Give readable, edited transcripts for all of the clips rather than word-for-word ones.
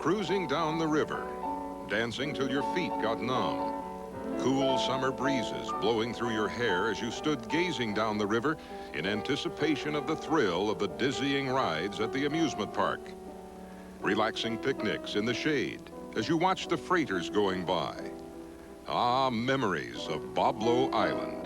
cruising down the river, dancing till your feet got numb. Cool summer breezes blowing through your hair as you stood gazing down the river in anticipation of the thrill of the dizzying rides at the amusement park. Relaxing picnics in the shade as you watched the freighters going by. Ah, memories of Boblo Island.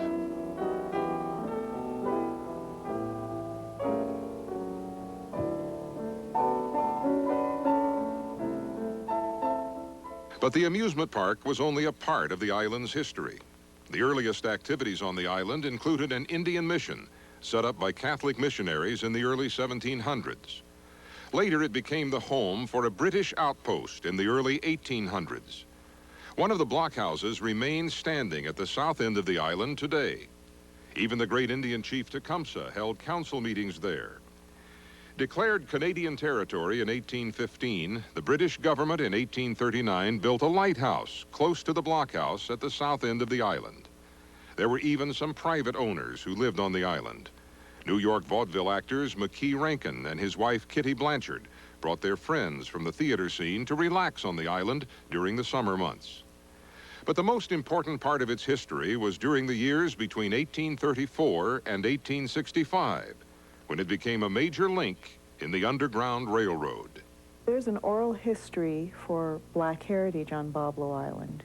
But the amusement park was only a part of the island's history. The earliest activities on the island included an Indian mission set up by Catholic missionaries in the early 1700s. Later, it became the home for a British outpost in the early 1800s. One of the blockhouses remains standing at the south end of the island today. Even the great Indian chief Tecumseh held council meetings there. Declared Canadian territory in 1815, the British government in 1839 built a lighthouse close to the blockhouse at the south end of the island. There were even some private owners who lived on the island. New York vaudeville actors McKee Rankin and his wife Kitty Blanchard brought their friends from the theater scene to relax on the island during the summer months. But the most important part of its history was during the years between 1834 and 1865, when it became a major link in the Underground Railroad. There's an oral history for Black heritage on Boblo Island.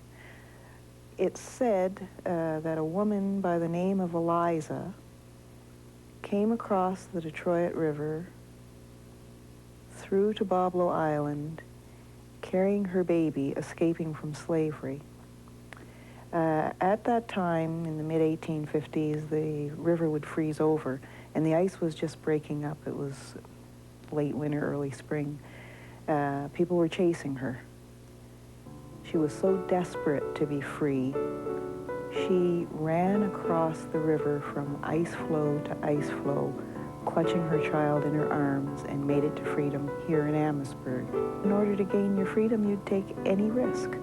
It's said that a woman by the name of Eliza came across the Detroit River through to Boblo Island, carrying her baby, escaping from slavery. At that time, in the mid-1850s, the river would freeze over, and the ice was just breaking up. It was late winter, early spring. People were chasing her. She was so desperate to be free, she ran across the river from ice floe to ice floe, clutching her child in her arms, and made it to freedom here in Amherstburg. In order to gain your freedom, you'd take any risk.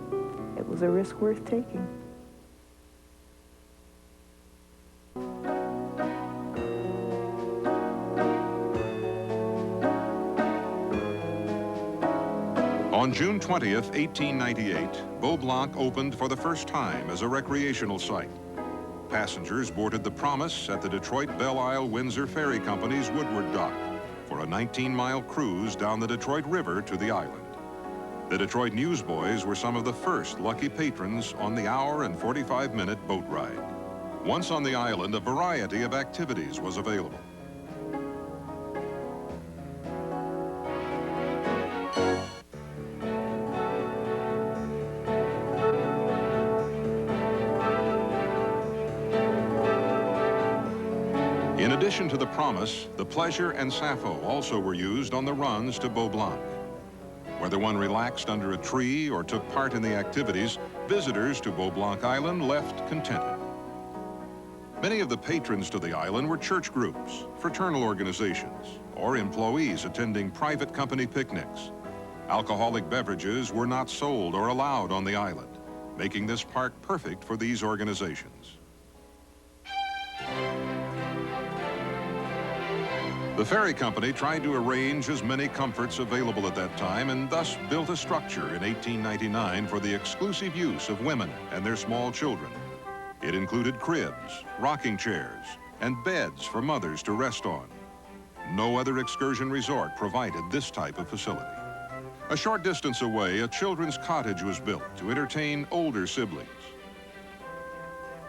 It was a risk worth taking. On June 20th, 1898, Beau Blanc opened for the first time as a recreational site. Passengers boarded the Promise at the Detroit Belle Isle Windsor Ferry Company's Woodward Dock for a 19-mile cruise down the Detroit River to the island. The Detroit newsboys were some of the first lucky patrons on the hour and 45-minute boat ride. Once on the island, a variety of activities was available. In addition to the Promise, the Pleasure and Sappho also were used on the runs to Beau Blanc. Whether one relaxed under a tree or took part in the activities, visitors to Beau Blanc Island left contented. Many of the patrons to the island were church groups, fraternal organizations, or employees attending private company picnics. Alcoholic beverages were not sold or allowed on the island, making this park perfect for these organizations. The ferry company tried to arrange as many comforts available at that time and thus built a structure in 1899 for the exclusive use of women and their small children. It included cribs, rocking chairs, and beds for mothers to rest on. No other excursion resort provided this type of facility. A short distance away, a children's cottage was built to entertain older siblings.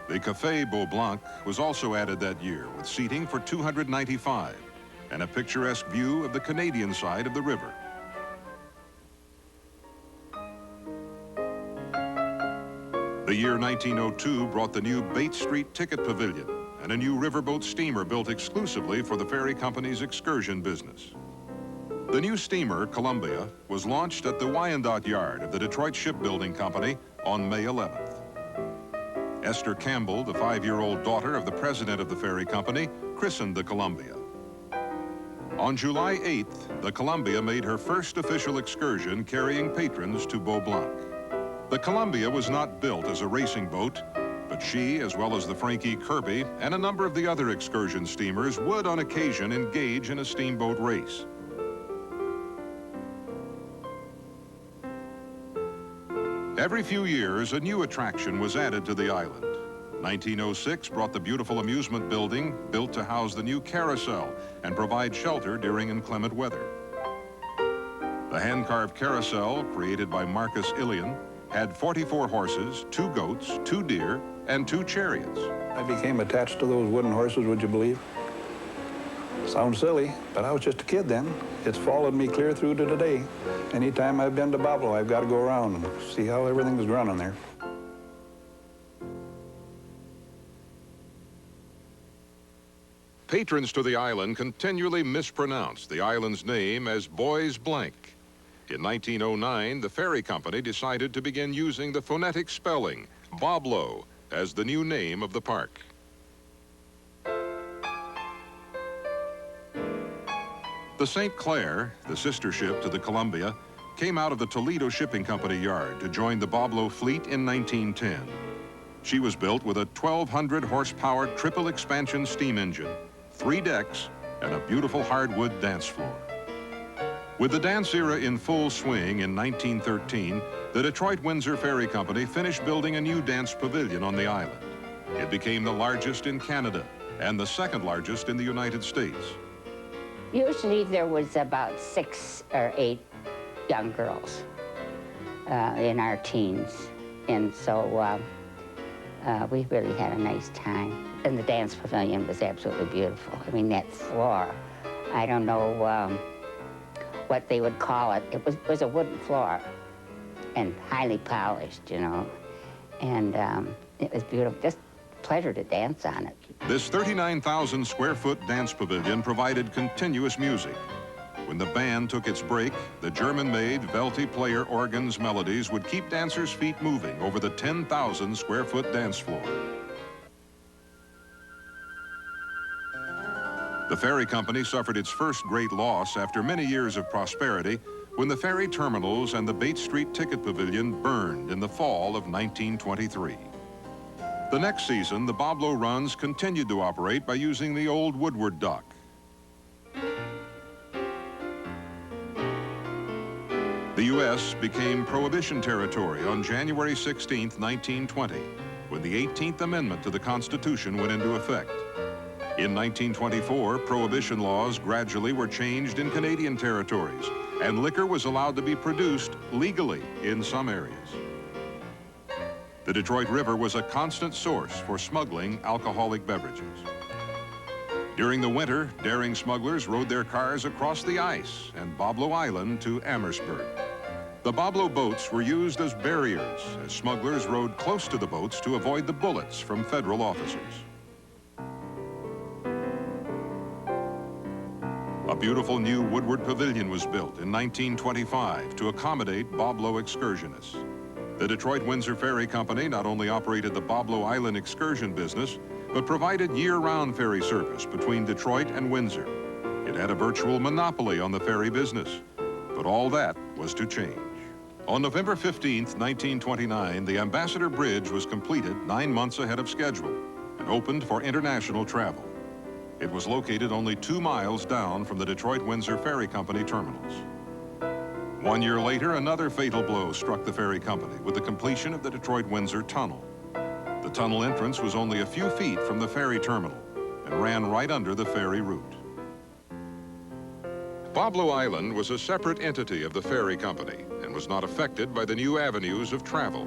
The Café Beau Blanc was also added that year with seating for 295 and a picturesque view of the Canadian side of the river. The year 1902 brought the new Bates Street Ticket Pavilion and a new riverboat steamer built exclusively for the ferry company's excursion business. The new steamer, Columbia, was launched at the Wyandotte Yard of the Detroit Shipbuilding Company on May 11th. Esther Campbell, the 5-year-old daughter of the president of the ferry company, christened the Columbia. On July 8th, the Columbia made her first official excursion carrying patrons to Beau Blanc. The Columbia was not built as a racing boat, but she, as well as the Frankie Kirby and a number of the other excursion steamers, would on occasion engage in a steamboat race. Every few years, a new attraction was added to the island. 1906 brought the beautiful amusement building built to house the new carousel and provide shelter during inclement weather. The hand-carved carousel, created by Marcus Ilion, had 44 horses, 2 goats, 2 deer, and 2 chariots. I became attached to those wooden horses, would you believe? Sounds silly, but I was just a kid then. It's followed me clear through to today. Anytime I've been to Boblo, I've got to go around and see how everything's running there. Patrons to the island continually mispronounced the island's name as Boys Blank. In 1909, the ferry company decided to begin using the phonetic spelling, Boblo, as the new name of the park. The St. Clair, the sister ship to the Columbia, came out of the Toledo Shipping Company yard to join the Boblo fleet in 1910. She was built with a 1,200 horsepower triple expansion steam engine, 3 decks, and a beautiful hardwood dance floor. With the dance era in full swing in 1913, the Detroit-Windsor Ferry Company finished building a new dance pavilion on the island. It became the largest in Canada and the 2nd largest in the United States. Usually there was about 6 or 8 young girls in our teens, and so we really had a nice time. And the dance pavilion was absolutely beautiful. I mean, that floor, I don't know what they would call it. It was a wooden floor and highly polished, you know, and it was beautiful. Just a pleasure to dance on it. This 39,000 square foot dance pavilion provided continuous music. When the band took its break, the German-made Velti player organ's melodies would keep dancers' feet moving over the 10,000 square foot dance floor. The ferry company suffered its first great loss after many years of prosperity when the ferry terminals and the Bates Street Ticket Pavilion burned in the fall of 1923. The next season, the Boblo runs continued to operate by using the old Woodward dock. The U.S. became Prohibition territory on January 16, 1920, when the 18th Amendment to the Constitution went into effect. In 1924, Prohibition laws gradually were changed in Canadian territories, and liquor was allowed to be produced legally in some areas. The Detroit River was a constant source for smuggling alcoholic beverages. During the winter, daring smugglers rode their cars across the ice and Boblo Island to Amherstburg. The Boblo boats were used as barriers as smugglers rode close to the boats to avoid the bullets from federal officers. A beautiful new Woodward Pavilion was built in 1925 to accommodate Boblo excursionists. The Detroit-Windsor Ferry Company not only operated the Boblo Island excursion business, but provided year-round ferry service between Detroit and Windsor. It had a virtual monopoly on the ferry business, but all that was to change. On November 15, 1929, the Ambassador Bridge was completed 9 months ahead of schedule and opened for international travel. It was located only 2 miles down from the Detroit-Windsor Ferry Company terminals. 1 year later, another fatal blow struck the ferry company with the completion of the Detroit-Windsor Tunnel. The tunnel entrance was only a few feet from the ferry terminal and ran right under the ferry route. Boblo Island was a separate entity of the ferry company and was not affected by the new avenues of travel.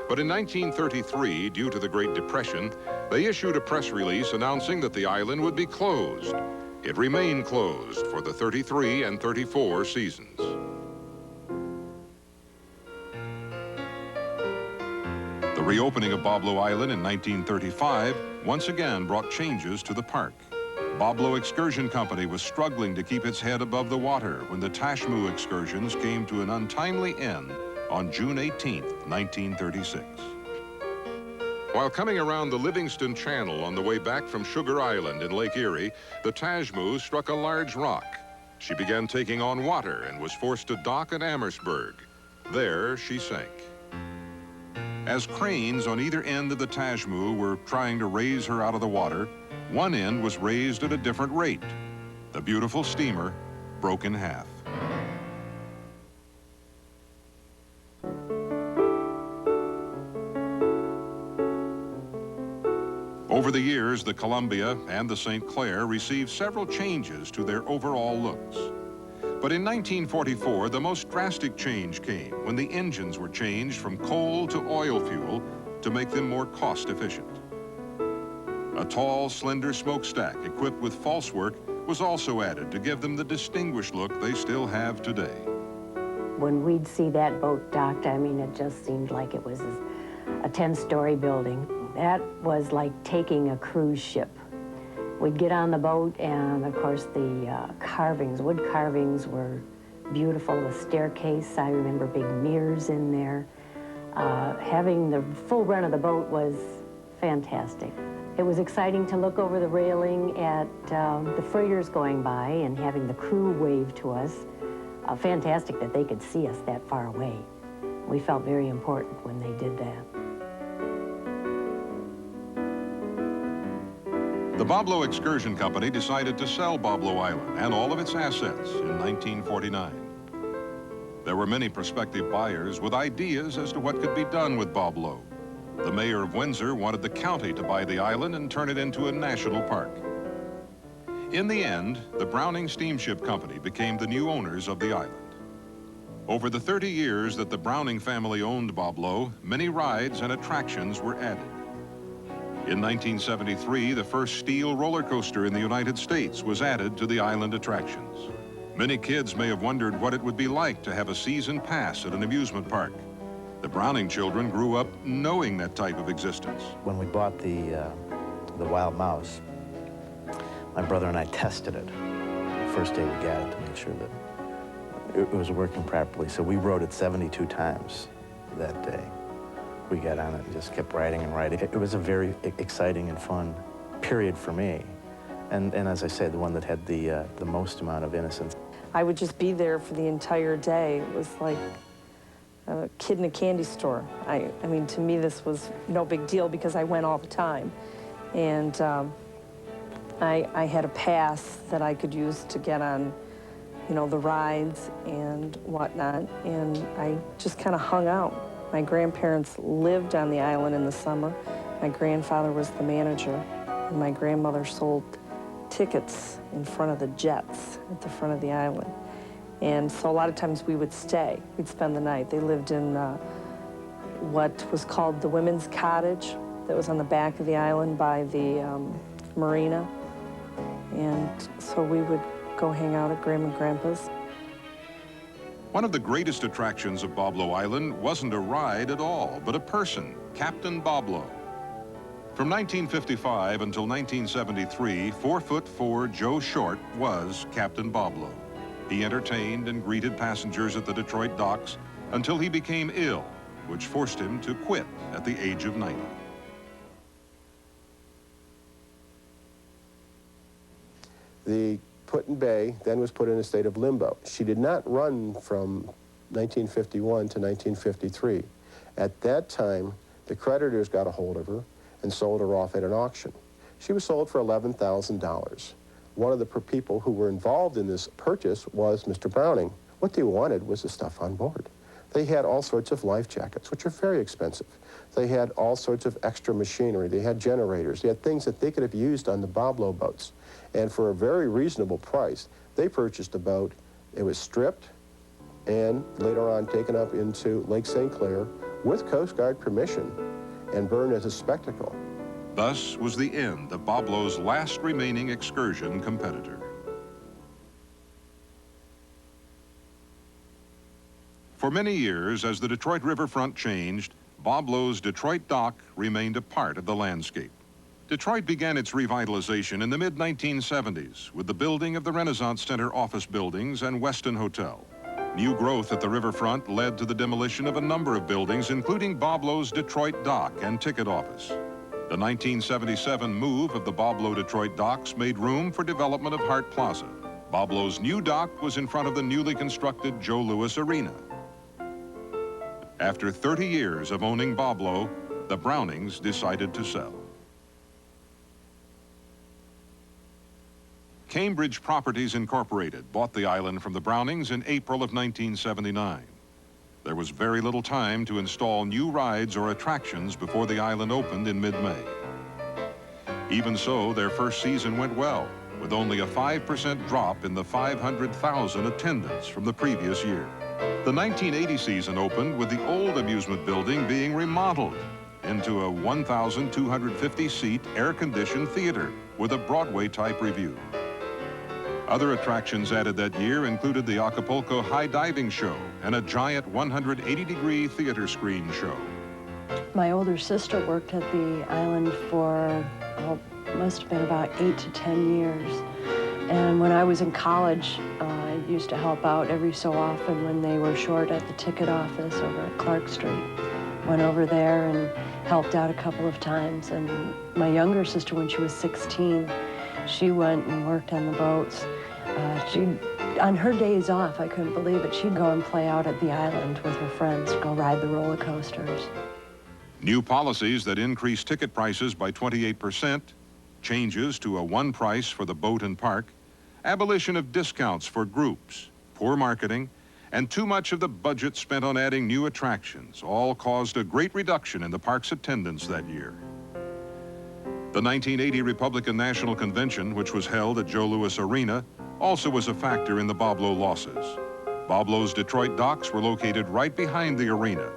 But in 1933, due to the Great Depression, they issued a press release announcing that the island would be closed. It remained closed for the 33 and 34 seasons. The reopening of Boblo Island in 1935 once again brought changes to the park. Boblo Excursion Company was struggling to keep its head above the water when the Tashmoo excursions came to an untimely end on June 18, 1936. While coming around the Livingston Channel on the way back from Sugar Island in Lake Erie, the Tashmoo struck a large rock. She began taking on water and was forced to dock at Amherstburg. There she sank. As cranes on either end of the Tashmoo were trying to raise her out of the water, one end was raised at a different rate. The beautiful steamer broke in half. Over the years, the Columbia and the St. Clair received several changes to their overall looks. But in 1944, the most drastic change came when the engines were changed from coal to oil fuel to make them more cost-efficient. A tall, slender smokestack equipped with falsework was also added to give them the distinguished look they still have today. When we'd see that boat docked, I mean, it just seemed like it was a 10-story building. That was like taking a cruise ship. We'd get on the boat, and of course the carvings, wood carvings were beautiful. The staircase, I remember big mirrors in there. Having the full run of the boat was fantastic. It was exciting to look over the railing at the freighters going by and having the crew wave to us. Fantastic that they could see us that far away. We felt very important when they did that. The Boblo Excursion Company decided to sell Boblo Island and all of its assets in 1949. There were many prospective buyers with ideas as to what could be done with Boblo. The mayor of Windsor wanted the county to buy the island and turn it into a national park. In the end, the Browning Steamship Company became the new owners of the island. Over the 30 years that the Browning family owned Boblo, many rides and attractions were added. In 1973, the first steel roller coaster in the United States was added to the island attractions. Many kids may have wondered what it would be like to have a season pass at an amusement park. The Browning children grew up knowing that type of existence. When we bought the Wild Mouse, my brother and I tested it the first day we got it to make sure that it was working properly. So we rode it 72 times that day. We got on it and just kept riding and riding. It was a very exciting and fun period for me. And as I said, the one that had the most amount of innocence. I would just be there for the entire day. It was like a kid in a candy store. I mean, to me, this was no big deal because I went all the time. And I had a pass that I could use to get on, you know, the rides and whatnot. And I just kind of hung out. My grandparents lived on the island in the summer. My grandfather was the manager, and my grandmother sold tickets in front of the jets at the front of the island. And so a lot of times we would stay. We'd spend the night. They lived in what was called the Women's Cottage that was on the back of the island by the marina. And so we would go hang out at Grandma and Grandpa's. One of the greatest attractions of Boblo Island wasn't a ride at all, but a person, Captain Boblo. From 1955 until 1973, 4'4" Joe Short was Captain Boblo. He entertained and greeted passengers at the Detroit docks until he became ill, which forced him to quit at the age of 90. The Put-in-Bay then was put in a state of limbo. She did not run from 1951 to 1953. At that time, the creditors got a hold of her and sold her off at an auction. She was sold for $11,000. One of the people who were involved in this purchase was Mr. Browning. What they wanted was the stuff on board. They had all sorts of life jackets, which are very expensive. They had all sorts of extra machinery. They had generators. They had things that they could have used on the Boblo boats. And for a very reasonable price, they purchased a boat. It was stripped and later on taken up into Lake St. Clair with Coast Guard permission and burned as a spectacle. Thus was the end of Boblo's last remaining excursion competitor. For many years, as the Detroit riverfront changed, Boblo's Detroit dock remained a part of the landscape. Detroit began its revitalization in the mid-1970s with the building of the Renaissance Center office buildings and Weston Hotel. New growth at the riverfront led to the demolition of a number of buildings, including Boblo's Detroit dock and ticket office. The 1977 move of the Boblo Detroit docks made room for development of Hart Plaza. Boblo's new dock was in front of the newly constructed Joe Louis Arena. After 30 years of owning Boblo, the Brownings decided to sell. Cambridge Properties Incorporated bought the island from the Brownings in April of 1979. There was very little time to install new rides or attractions before the island opened in mid-May. Even so, their first season went well, with only a 5% drop in the 500,000 attendance from the previous year. The 1980 season opened with the old amusement building being remodeled into a 1,250-seat air-conditioned theater with a Broadway-type review. Other attractions added that year included the Acapulco High Diving Show and a giant 180-degree theater screen show. My older sister worked at the island for, must have been about 8 to 10 years. And when I was in college, I used to help out every so often when they were short at the ticket office over at Clark Street. Went over there and helped out a couple of times. And my younger sister, when she was 16, she went and worked on the boats. On her days off, I couldn't believe it, she'd go and play out at the island with her friends, go ride the roller coasters. New policies that increased ticket prices by 28%, changes to a one price for the boat and park, abolition of discounts for groups, poor marketing, and too much of the budget spent on adding new attractions all caused a great reduction in the park's attendance that year. The 1980 Republican National Convention, which was held at Joe Louis Arena, also was a factor in the Boblo losses. Boblo's Detroit docks were located right behind the arena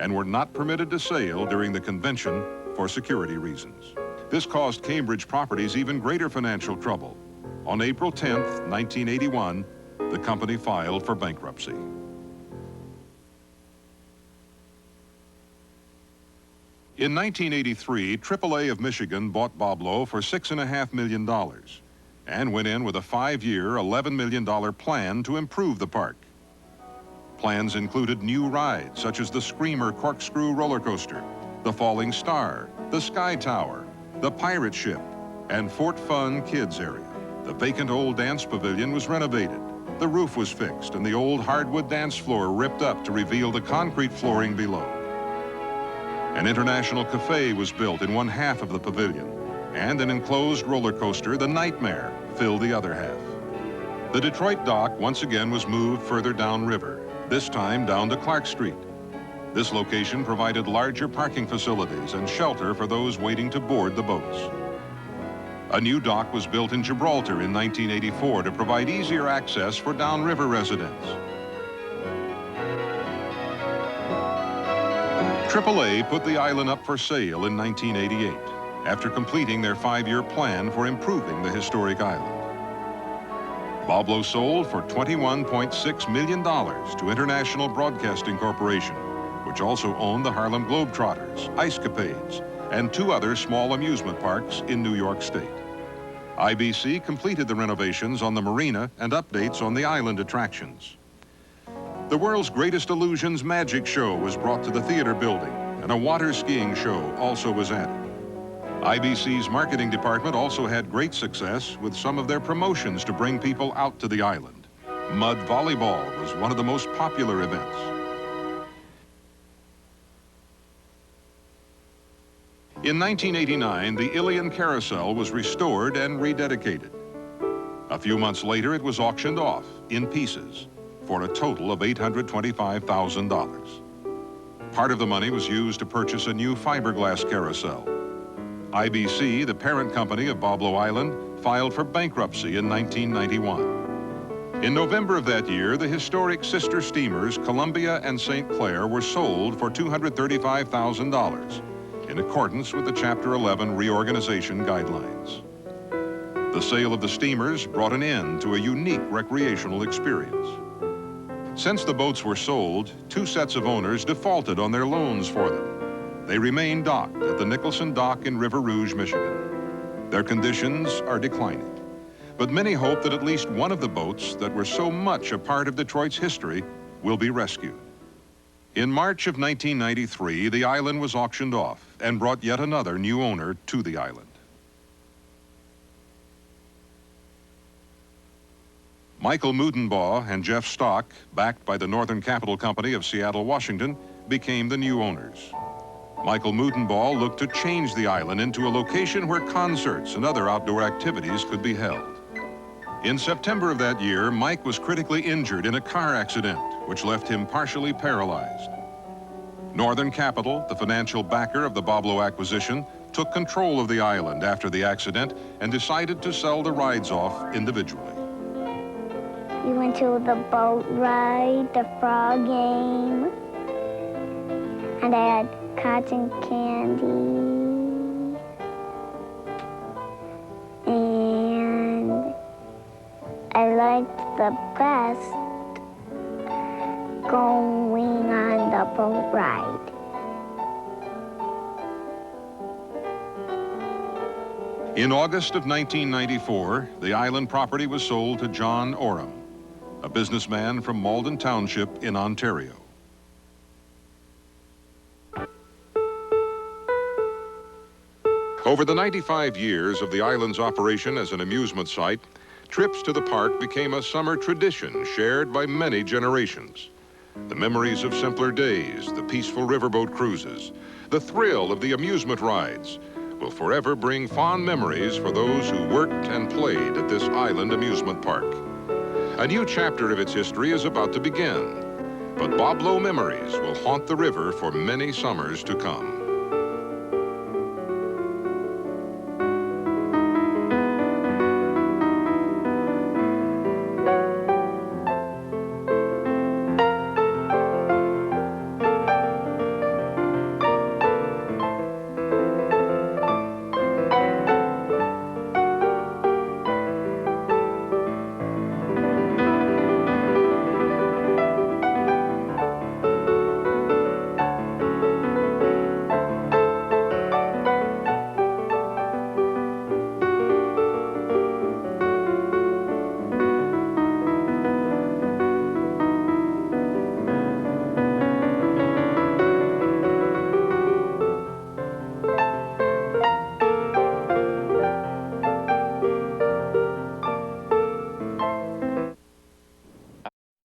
and were not permitted to sail during the convention for security reasons. This caused Cambridge Properties even greater financial trouble. On April 10th, 1981, the company filed for bankruptcy. In 1983, AAA of Michigan bought Boblo for $6.5 million and went in with a 5-year, $11 million plan to improve the park. Plans included new rides such as the Screamer corkscrew roller coaster, the Falling Star, the Sky Tower, the Pirate Ship, and Fort Fun Kids area. The vacant old dance pavilion was renovated. The roof was fixed and the old hardwood dance floor ripped up to reveal the concrete flooring below. An international cafe was built in one half of the pavilion, and an enclosed roller coaster, the Nightmare, filled the other half. The Detroit dock once again was moved further downriver, this time down to Clark Street. This location provided larger parking facilities and shelter for those waiting to board the boats. A new dock was built in Gibraltar in 1984 to provide easier access for downriver residents. AAA put the island up for sale in 1988 after completing their 5-year plan for improving the historic island. Boblo sold for $21.6 million to International Broadcasting Corporation, which also owned the Harlem Globetrotters, Ice Capades, and 2 other small amusement parks in New York State. IBC completed the renovations on the marina and updates on the island attractions. The world's greatest illusions magic show was brought to the theater building, and a water skiing show also was added. IBC's marketing department also had great success with some of their promotions to bring people out to the island. Mud volleyball was one of the most popular events. In 1989, the Ilion Carousel was restored and rededicated. A few months later, it was auctioned off in pieces for a total of $825,000. Part of the money was used to purchase a new fiberglass carousel. IBC, the parent company of Boblo Island, filed for bankruptcy in 1991. In November of that year, the historic sister steamers Columbia and St. Clair were sold for $235,000 in accordance with the Chapter 11 reorganization guidelines. The sale of the steamers brought an end to a unique recreational experience. Since the boats were sold, 2 sets of owners defaulted on their loans for them. They remain docked at the Nicholson Dock in River Rouge, Michigan. Their conditions are declining, but many hope that at least one of the boats that were so much a part of Detroit's history will be rescued. In March of 1993, the island was auctioned off and brought yet another new owner to the island. Michael Mudenbaugh and Jeff Stock, backed by the Northern Capital Company of Seattle, Washington, became the new owners. Michael Mudenbaugh looked to change the island into a location where concerts and other outdoor activities could be held. In September of that year, Mike was critically injured in a car accident, which left him partially paralyzed. Northern Capital, the financial backer of the Boblo acquisition, took control of the island after the accident and decided to sell the rides off individually. We went to the boat ride, the frog game, and I had cotton candy. And I liked the best going on the boat ride. In August of 1994, the island property was sold to John Oram, a businessman from Malden Township in Ontario. Over the 95 years of the island's operation as an amusement site, trips to the park became a summer tradition shared by many generations. The memories of simpler days, the peaceful riverboat cruises, the thrill of the amusement rides will forever bring fond memories for those who worked and played at this island amusement park. A new chapter of its history is about to begin, but Boblo Memories will haunt the river for many summers to come.